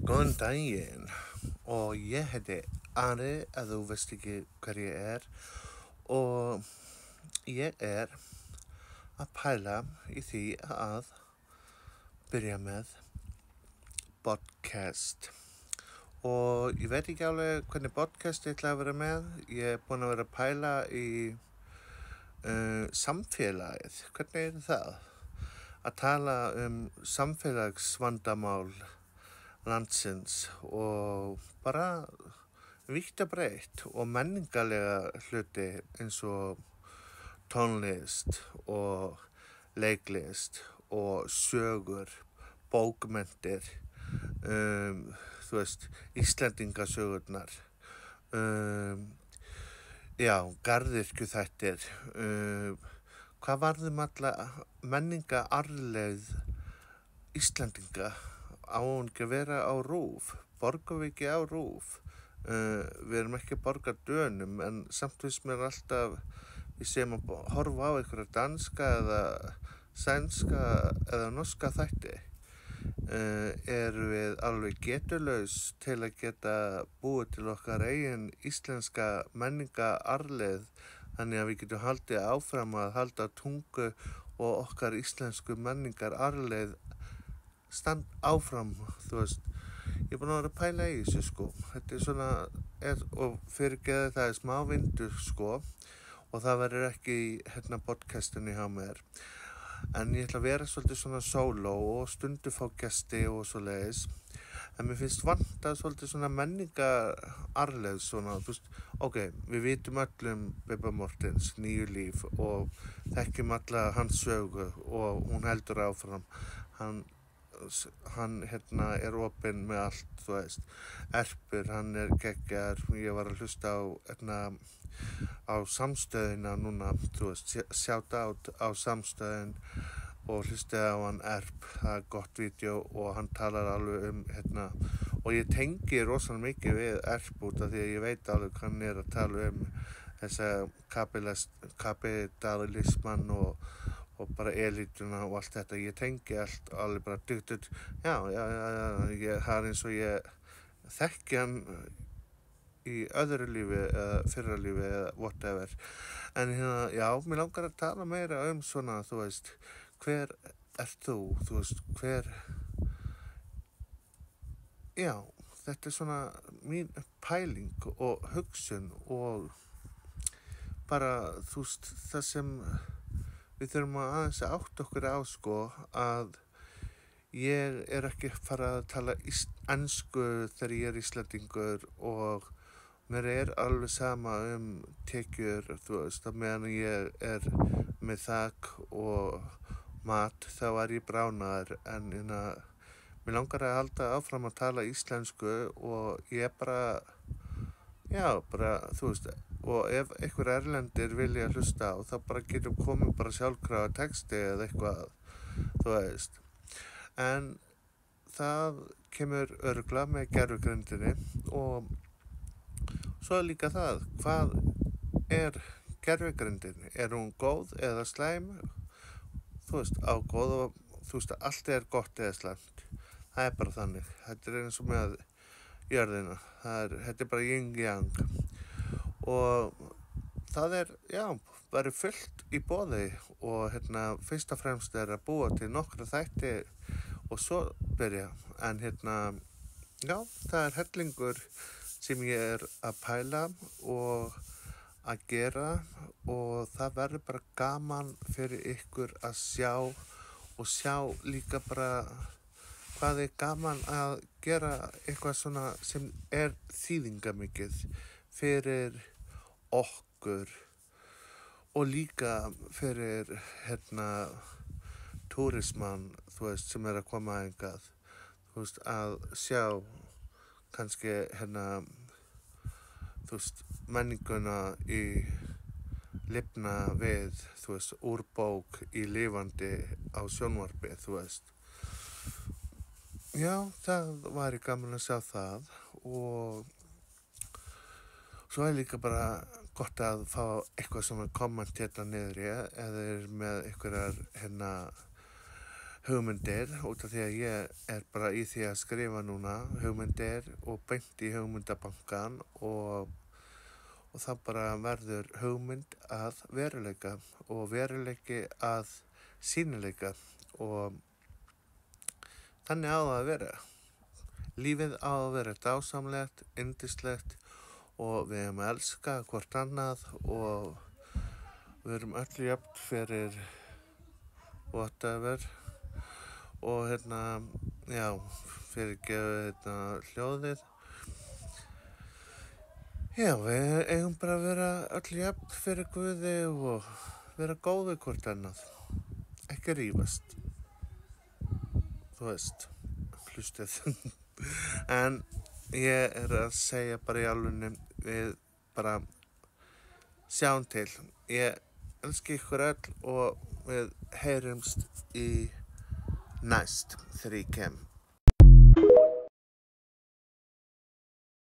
Góðan daginn og ég heiti Ari ef þú veist ekki hver ég er og ég er að pæla í því að byrja með podcast og ég veit ekki alveg hvernig podcast ég ætla að vera með. Ég er búin að vera að pæla í samfélagið. Hvernig er það? Að tala samfélagsvandamál landsins og bara vítt og breitt og menningarlega hluti eins og tónlist og leiklist og sögur, bókmenntir, þú veist, Íslendingasögurnar, garðyrkjuþættir, hvað varðum alla menningararfleifð Íslendinga? Á hún ekki að vera á RÚV? Borgum við ekki á RÚV? Við erum ekki að borga Dönum en samt finnst mér alltaf við séum að horfa á einhverja danska eða sænska eða norska þætti. Erum við alveg getulaus til að geta búið til okkar eigin íslenska menningararfleifð þannig að við getum haldið áfram að halda tungu og okkar íslensku menningararfleifð áfram, þú veist. Ég er búin að vera að pæla í þessu, sko. Þetta er svona, og fyrirgeðu það er smá vindur, sko, og það verður ekki í podcastinu hjá mér. En ég ætla að vera svolítið svona sóló og stundu fá gesti og svoleiðis. En mér finnst vanta svolítið svona menningararfleifð svona, þú veist, ok, við vitum öllum Bubba Morthens, Nýju líf og þekkjum alla hans sögu og hún heldur áfram. Hann er opinn með allt, þú veist. Erpur, hann er geggjaður. Ég var að hlusta á samstöðina núna, þú veist, shout out á samstöðin og hlustaði á hann Erp, það er gott vídeo og hann talar alveg og ég tengi rosalega mikið við Erp út af því að ég veit alveg hvað hann er að tala þessa kapitalismann og bara elítuna og allt þetta. Ég tengi allt alveg bara dugt. Það er eins og ég þekki hann í öðru lífi eða fyrra lífi eða whatever. En mér langar að tala meira svona, þú veist, hver ert þú? Þú veist, þetta er svona mín pæling og hugsun og bara, þú veist, það sem við þurfum aðeins að átta okkur á, sko, að ég er ekki fara að tala ensku þegar ég er Íslendingur og mér er alveg sama tekjur, þú veist, að meðan ég er með þak og mat þá er ég bránaður en mér langar að halda áfram að tala íslensku og ég bara, þú veist, og ef einhver erlendir vilja hlusta á þá bara getum komið bara sjálfkrafa texti eða eitthvað, þú veist. En það kemur örugglega með gervigreindinni og svo er líka það, hvað er gervigreindin? Er hún góð eða slæm? Þú veist, góð og þú veist, allt er gott eða slæmt. Það er bara þannig. Þetta er eins og með jörðina. Þetta er bara yin-yang. Og það er, verið fullt í boði og fyrst og fremst er að búa til nokkra þætti og svo byrja. En það er hellingur sem ég er að pæla og að gera og það verður bara gaman fyrir ykkur að sjá líka bara hvað er gaman að gera eitthvað svona sem er þýðingamikið fyrir okkur og líka fyrir túrismann, þú veist, sem er að koma hingað, þú veist, að sjá kannski þú veist, menninguna í lifna við, þú veist, úr bók í lifandi á sjónvarpi, þú veist. Það væri gaman að sjá það og svo er líka bara gott að fá eitthvað svona komment niður í eða er með einhverjar hugmyndir út af því að ég bara í því að skrifa núna hugmyndir og beint í hugmyndabankan og það bara verður hugmynd að veruleika og veruleiki að sýnileika og þannig á það að vera. Lífið á að vera dásamlegt, yndislegt og við erum að elska hvort annað og við erum öll jöfn fyrir whatever og fyrirgefu hljóðið. Já, við eigum bara að vera öll jöfn fyrir Guði og vera góð við hvort annað. Ekki rífast. Þú veist, hlustið. En ég að segja bara í alvörunni, við bara sjáum til. Ég elski ykkur öll og við heyrumst í næst þegar ég kem.